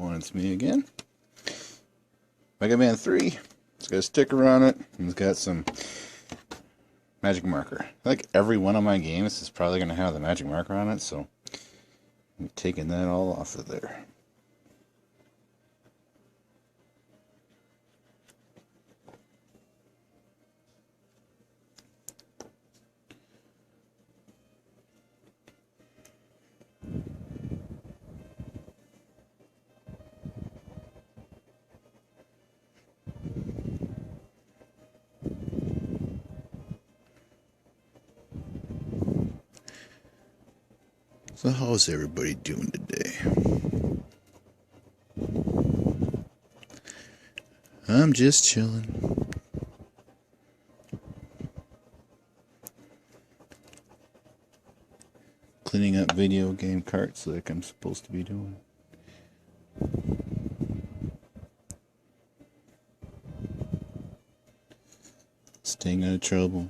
everyone, it's me again. Megaman 3. It's got a sticker on it, and it's got some magic marker. Like every one of my games is probably going to have the magic marker on it, so I'm taking that all off of there. So how's everybody doing today? I'm just chilling. Cleaning up video game carts like I'm supposed to be doing. Staying out of trouble.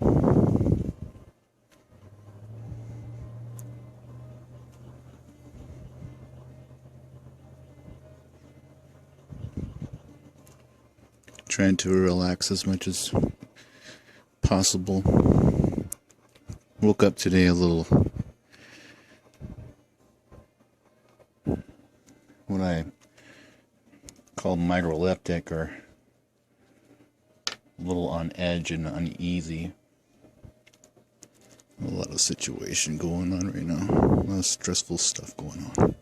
Trying to relax as much as possible. Woke up today a little, what I call microleptic, or a little on edge and uneasy. A lot of situation going on right now. A lot of stressful stuff going on.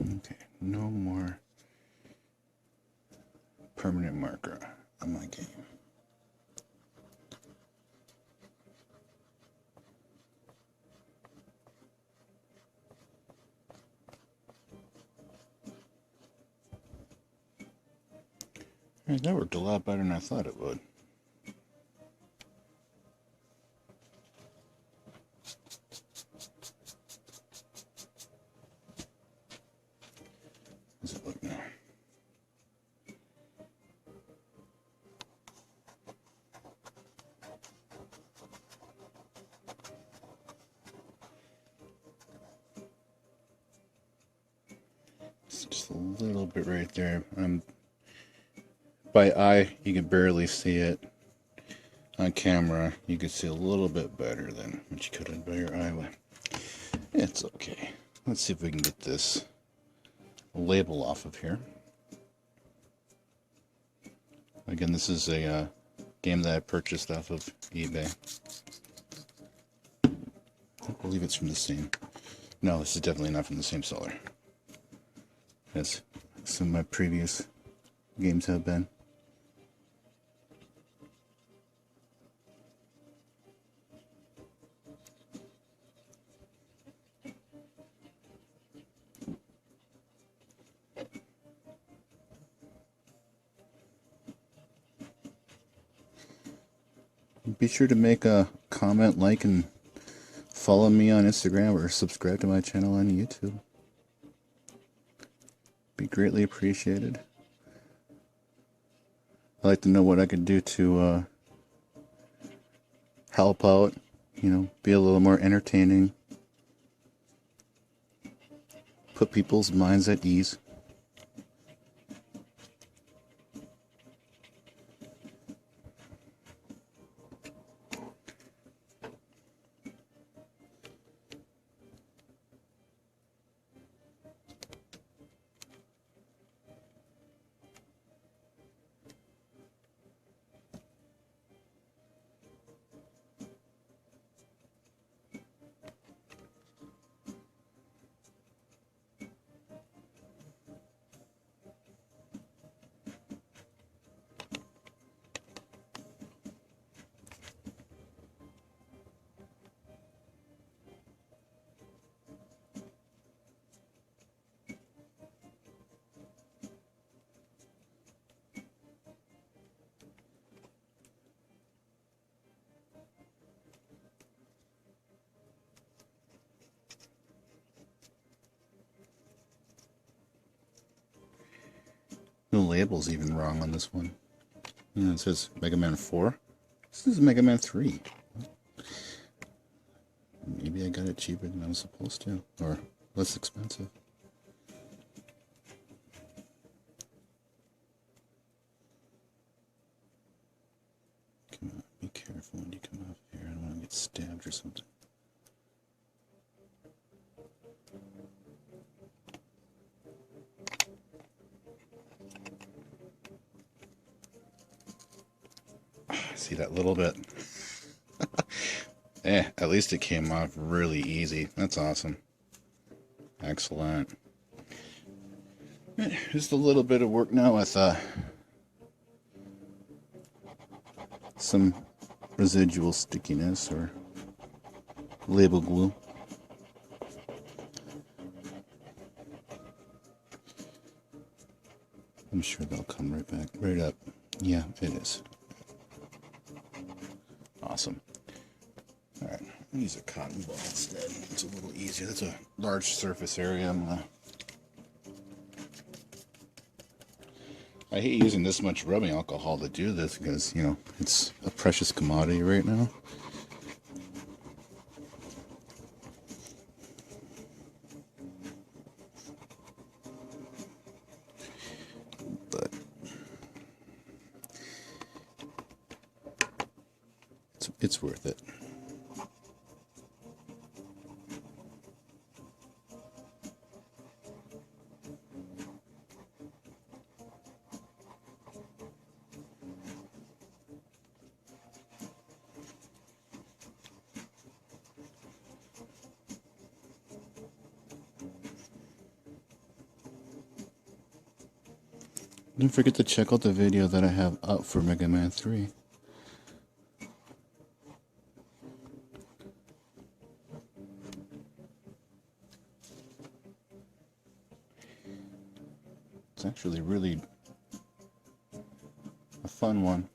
Okay, no more permanent marker on my game. Alright, that worked a lot better than I thought it would. How's it look now? It's just a little bit right there. By eye, you can barely see it. On camera, you can see a little bit better than what you could by your eye. It's okay. Let's see if we can get this label off of here. Again, this is a game that I purchased off of eBay. I believe it's from the same. No, this is definitely not from the same seller, as some of my previous games have been. Be sure to make a comment, like, and follow me on Instagram, or subscribe to my channel on YouTube. Be greatly appreciated. I'd like to know what I could do to help out, be a little more entertaining, put people's minds at ease. The label's even wrong on this one. You know, it says Megaman 4. This is Megaman 3. Maybe I got it cheaper than I was supposed to, or less expensive. Come on, be careful when you come up here. I don't want to get stabbed or something. See that little bit? At least it came off really easy. That's awesome. Excellent. Just a little bit of work now with some residual stickiness or label glue. I'm sure they'll come right back, right up. Yeah, it is. Awesome. Alright, I'll use a cotton ball instead. It's a little easier. That's a large surface area. I hate using this much rubbing alcohol to do this because, you know, it's a precious commodity right now. But it's worth it. Don't forget to check out the video that I have up for Megaman 3. It's actually really a fun one.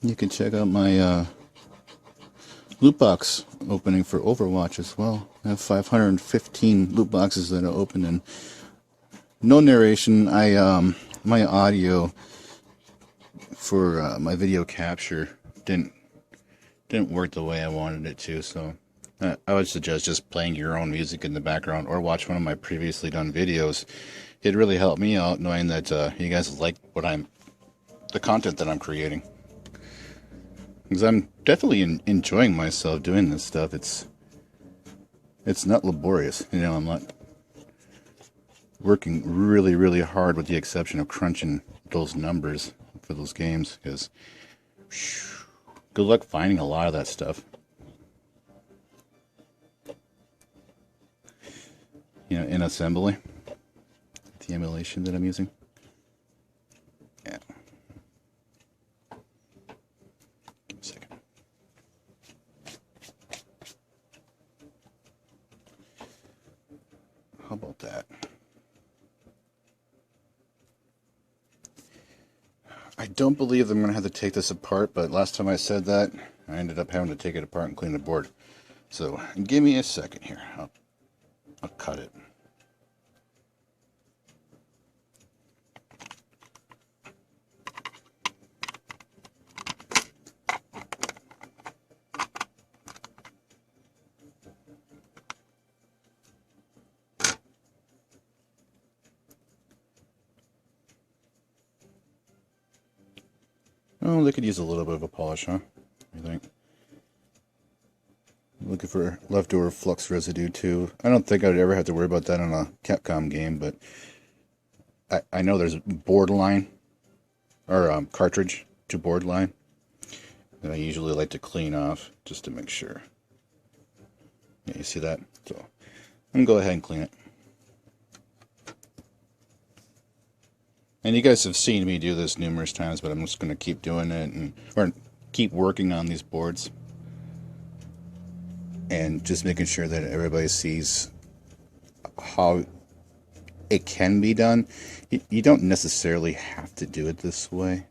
You can check out my loot box opening for Overwatch as well. I have 515 loot boxes that are open, and no narration. My audio for my video capture didn't work the way I wanted it to, so I would suggest just playing your own music in the background or watch one of my previously done videos. It really helped me out knowing that you guys like the content that I'm creating. Because I'm definitely enjoying myself doing this stuff. It's not laborious, you know. I'm not working really, really hard, with the exception of crunching those numbers for those games. Because good luck finding a lot of that stuff. You know, in assembly, the emulation that I'm using. Yeah. How about that? I don't believe I'm going to have to take this apart, but last time I said that, I ended up having to take it apart and clean the board. So, give me a second here. I'll cut it. Oh, they could use a little bit of a polish, huh? I think. Looking for leftover flux residue too. I don't think I'd ever have to worry about that on a Capcom game, but I know there's board line or cartridge to board line that I usually like to clean off just to make sure. Yeah, you see that? So I'm gonna go ahead and clean it. And you guys have seen me do this numerous times, but I'm just going to keep doing it or keep working on these boards and just making sure that everybody sees how it can be done. You don't necessarily have to do it this way.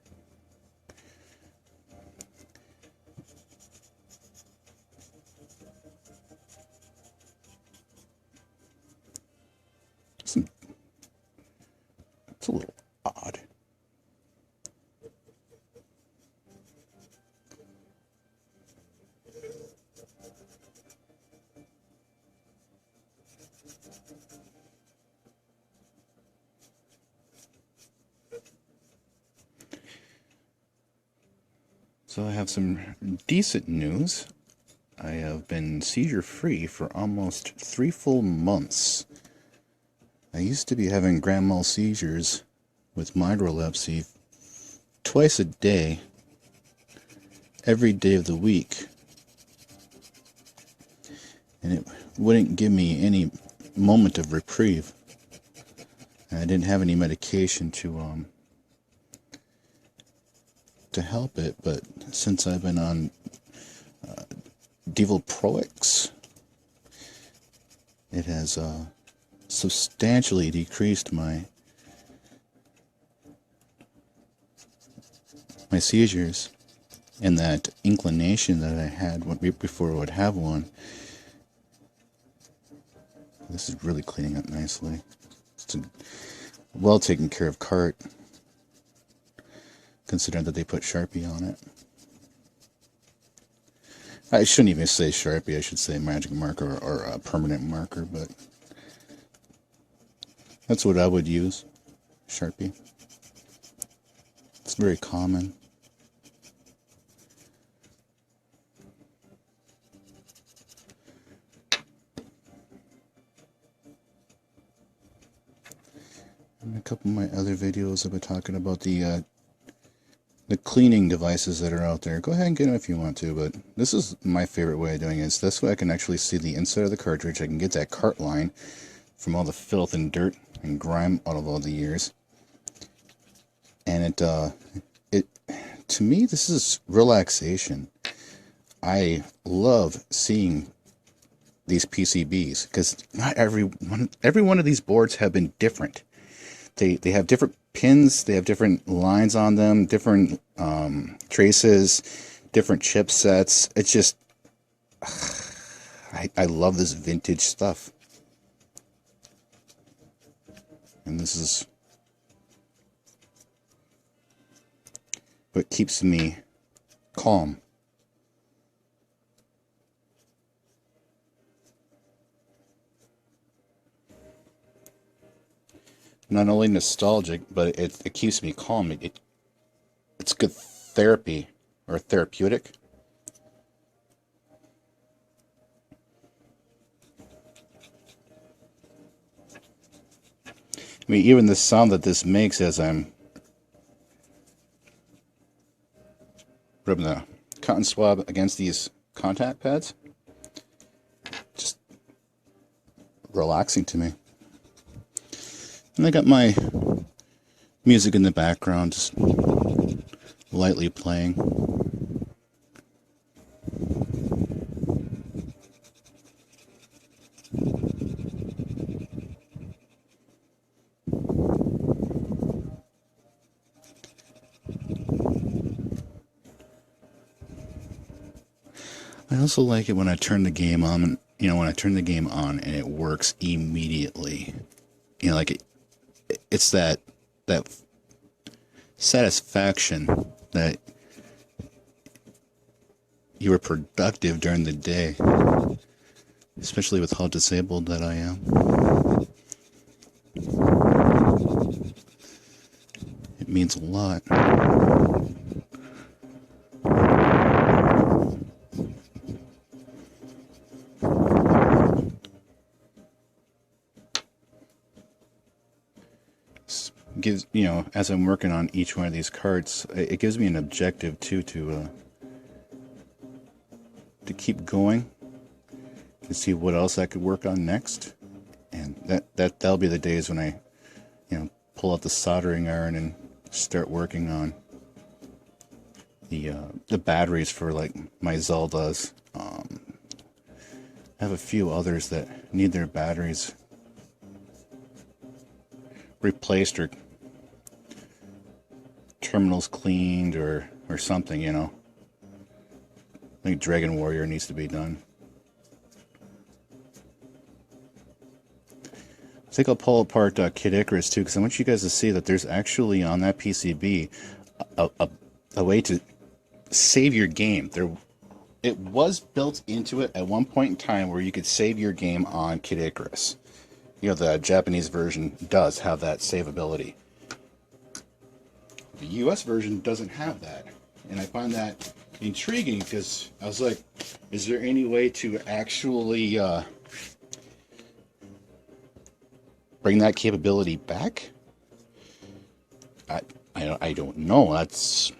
It's a little odd. So I have some decent news. I have been seizure-free for almost 3 full months. I used to be having grand mal seizures with microlepsy twice a day, every day of the week. And it wouldn't give me any moment of reprieve. And I didn't have any medication to help it, but since I've been on Devalproix, it has substantially decreased my seizures and that inclination that I had before I would have one. This is really cleaning up nicely. It's a well taken care of cart, considering that they put Sharpie on it. I shouldn't even say Sharpie, I should say magic marker or a permanent marker, but that's what I would use, Sharpie. It's very common. In a couple of my other videos, I've been talking about the cleaning devices that are out there. Go ahead and get them if you want to, but this is my favorite way of doing it. This way I can actually see the inside of the cartridge. I can get that cart line from all the filth and dirt and grime out of all the years. And it to me, this is relaxation. I love seeing these PCBs because not every one of these boards have been different. They have different pins, they have different lines on them, different traces, different chipsets. It's just, I love this vintage stuff. And this is what keeps me calm. Not only nostalgic, but it keeps me calm. It's good therapy, or therapeutic. I mean, even the sound that this makes as I'm rubbing the cotton swab against these contact pads, just relaxing to me. And I got my music in the background, just lightly playing. I also like it when I turn the game on, when I turn the game on and it works immediately. Like it's that satisfaction that you were productive during the day, especially with how disabled that I am. It means a lot. Gives, as I'm working on each one of these carts, it gives me an objective too to keep going, to see what else I could work on next, and that'll be the days when I pull out the soldering iron and start working on the batteries for like my Zeldas. I have a few others that need their batteries replaced or terminals cleaned or something, you know. I think Dragon Warrior needs to be done. I think I'll pull apart Kid Icarus too, because I want you guys to see that there's actually on that PCB a way to save your game. It was built into it at one point in time where you could save your game on Kid Icarus. You know, the Japanese version does have that save ability. The US version doesn't have that. And I find that intriguing because I was like, is there any way to actually bring that capability back? I don't know. That's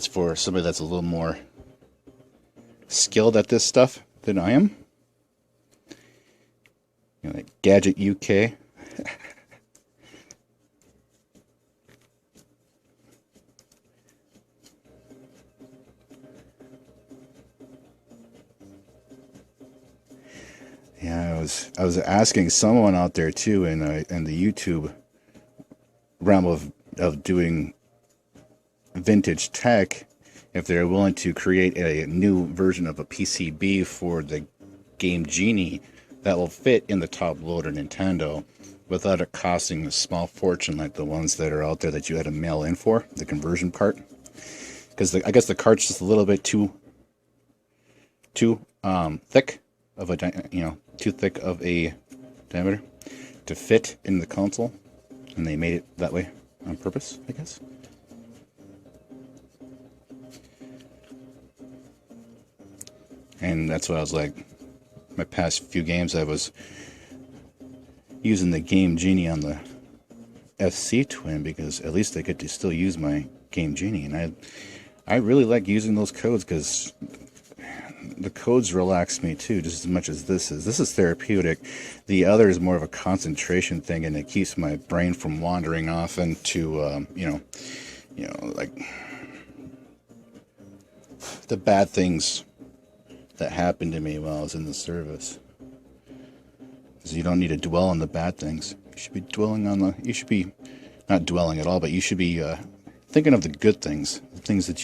for somebody that's a little more skilled at this stuff than I am. You know, like Gadget UK. Yeah, I was asking someone out there too in the YouTube realm of doing vintage tech if they're willing to create a new version of a PCB for the Game Genie that will fit in the top loader Nintendo without it costing a small fortune like the ones that are out there that you had to mail in for, the conversion part. Because I guess the cart's just a little bit too thick of a diameter to fit in the console, and they made it that way on purpose, I guess. And that's what I was like. My past few games, I was using the Game Genie on the FC Twin because at least I get to still use my Game Genie, and I really like using those codes because the codes relax me too, just as much as this is. This is therapeutic. The other is more of a concentration thing, and it keeps my brain from wandering off into, like the bad things that happened to me while I was in the service. Because you don't need to dwell on the bad things. You should be dwelling on you should be not dwelling at all, but you should be thinking of the good things, the things that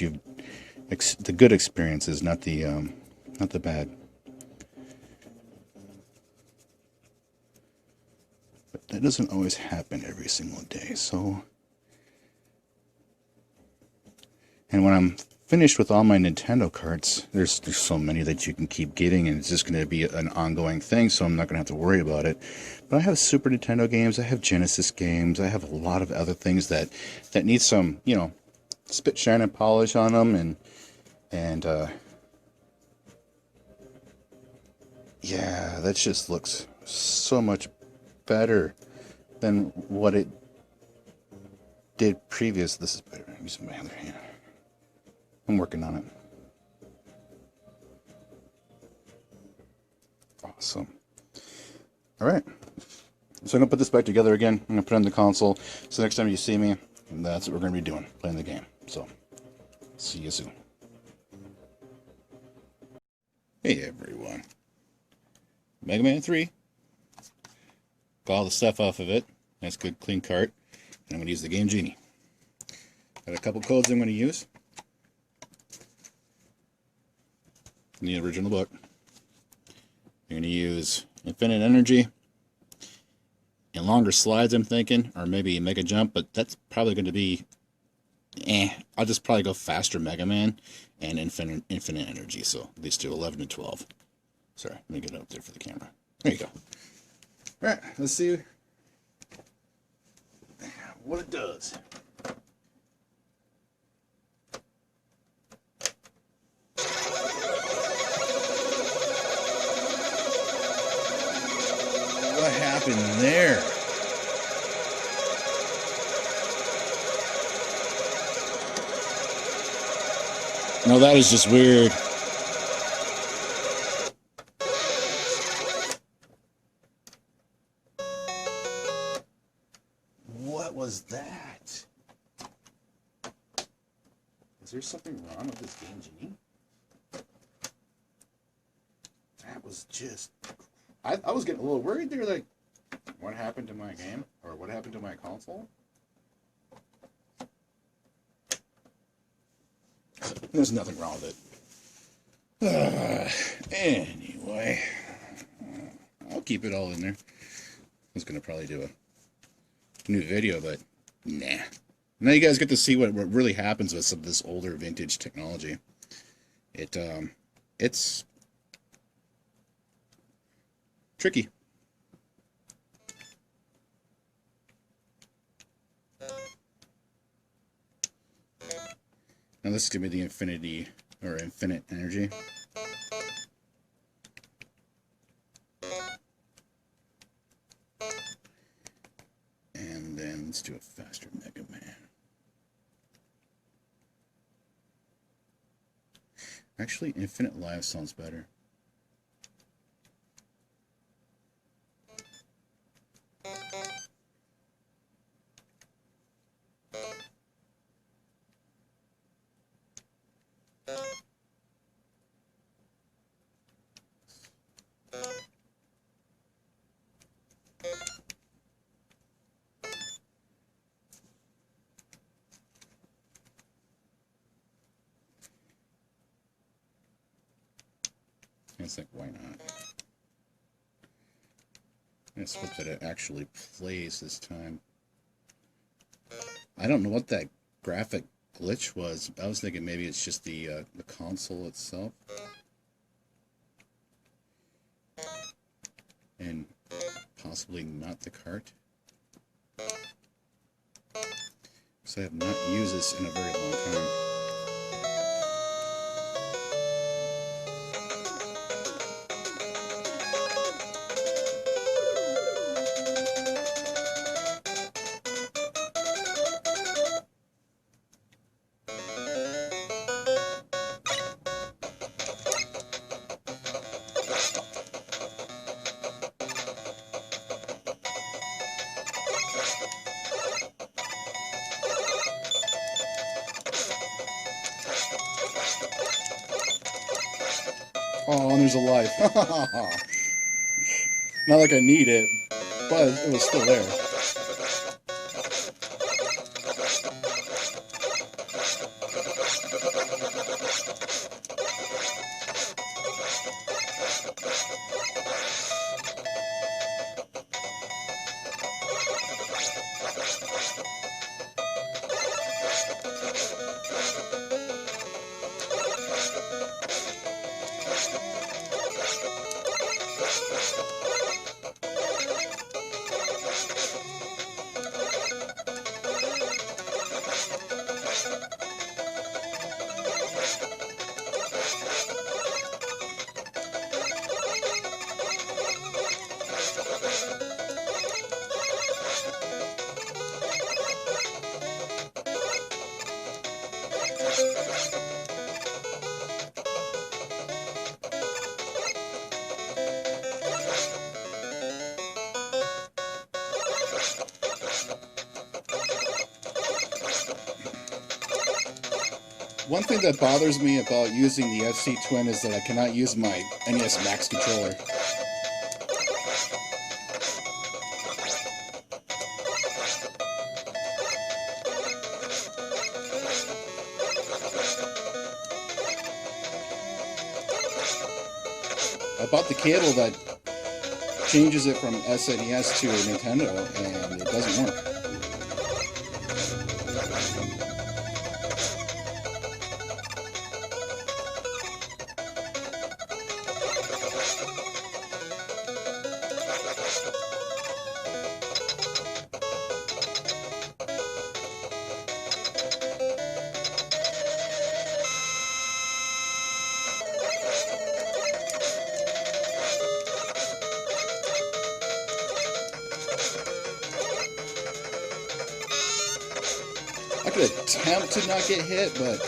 the good experiences, not the bad. But that doesn't always happen every single day, so. And when I'm finished with all my Nintendo carts, there's so many that you can keep getting, and it's just going to be an ongoing thing, so I'm not going to have to worry about it. But I have Super Nintendo games, I have Genesis games, I have a lot of other things that need some, spit, shine, and polish on them, and yeah, that just looks so much better than what it did previous. This is better. I'm using my other hand. I'm working on it. Awesome. All right. So I'm going to put this back together again. I'm going to put it on the console. So next time you see me, that's what we're going to be doing, playing the game. So, see you soon. Hey, everyone. Megaman 3. Got all the stuff off of it. Nice, good, clean cart. And I'm going to use the Game Genie. Got a couple codes I'm going to use. In the original book. I'm going to use Infinite Energy and longer slides, I'm thinking, or maybe Mega Jump, but that's probably going to be I'll just probably go faster Mega Man and Infinite Energy, so these two, 11 and 12. Sorry, let me get it up there for the camera. There you go. Alright, let's see what it does. What happened there? No, that is just weird. that? Is there something wrong with this game, Genie? That was just... I was getting a little worried there, like, what happened to my game? Or what happened to my console? There's nothing wrong with it. Anyway, I'll keep it all in there. I was going to probably do a new video, but nah. Now you guys get to see what really happens with some of this older vintage technology. It's tricky. Now this is going to be the infinite energy. And then let's do a faster Megaman. Actually, infinite live sounds better. It's like, why not? Let's hope that it actually plays this time. I don't know what that graphic glitch was. I was thinking maybe it's just the console itself. And possibly not the cart. Because I have not used this in a very long time. Oh, and there's a life. Not like I need it, but it was still there. One thing that bothers me about using the FC Twin is that I cannot use my NES Max controller. I bought the cable that changes it from SNES to Nintendo, and it doesn't work. I could attempt to not get hit, but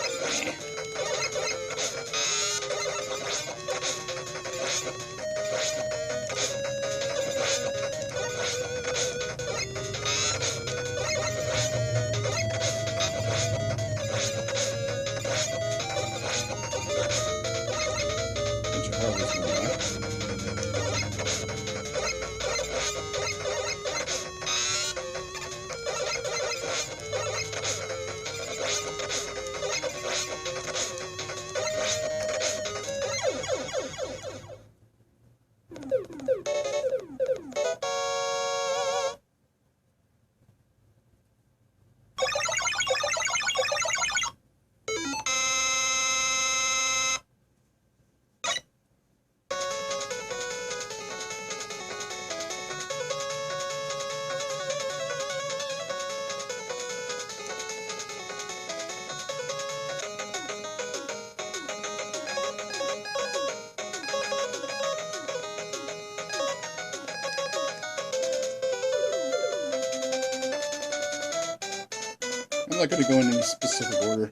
I'm not going to go in any specific order.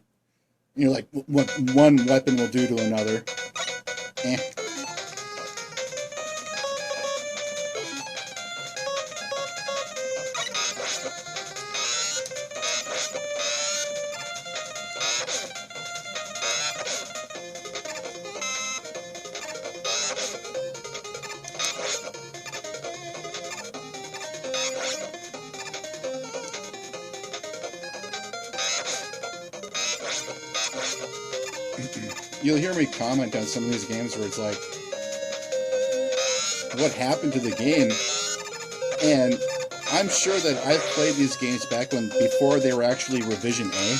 You know, like what one weapon will do to another. Eh. You'll hear me comment on some of these games where it's like, what happened to the game? And I'm sure that I've played these games back when before they were actually revision A.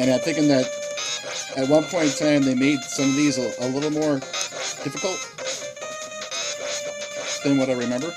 And I'm thinking that at one point in time they made some of these a little more difficult than what I remember.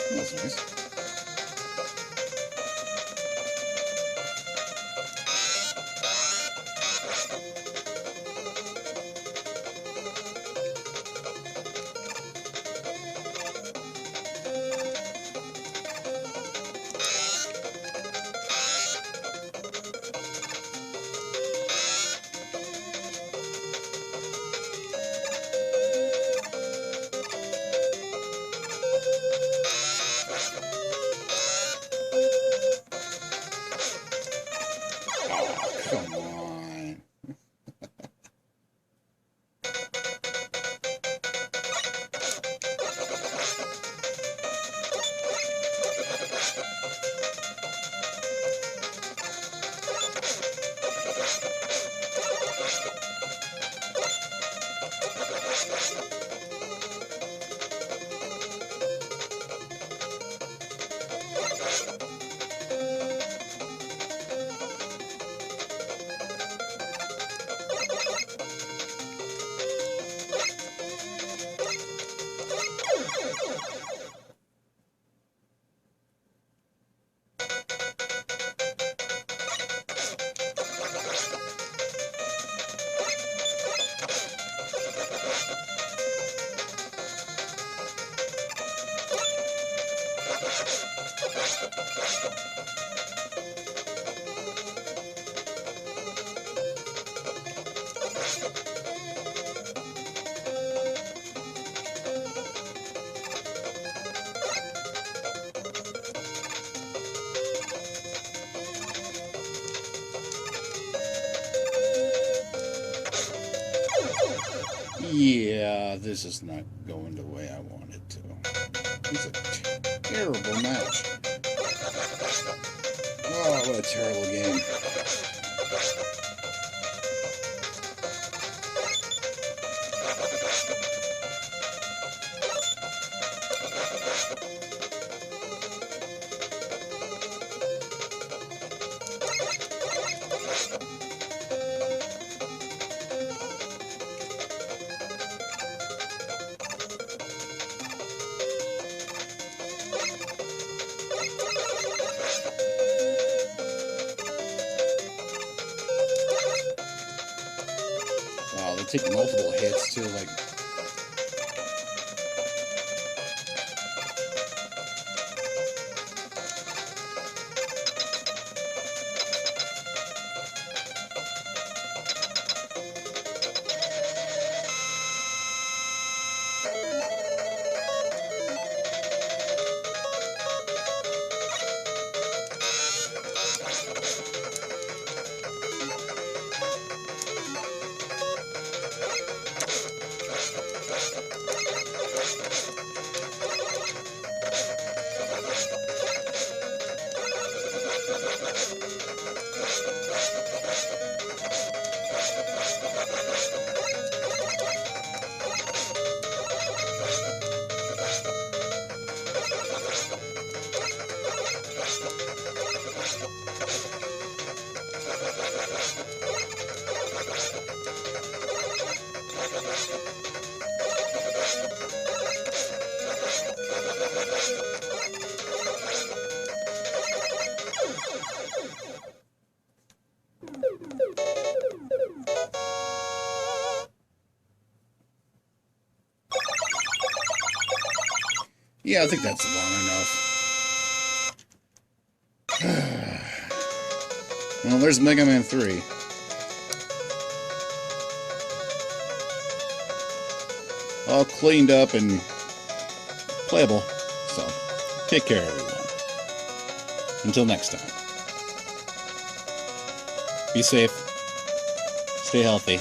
That's nice. Come on. Yeah, this is not going the way I want it to. It's a terrible match. Oh, what a terrible game. Wow, they take multiple hits too, like... Yeah, I think that's long enough. Well, there's Mega Man 3. All cleaned up and playable. So, take care, everyone. Until next time. Be safe. Stay healthy.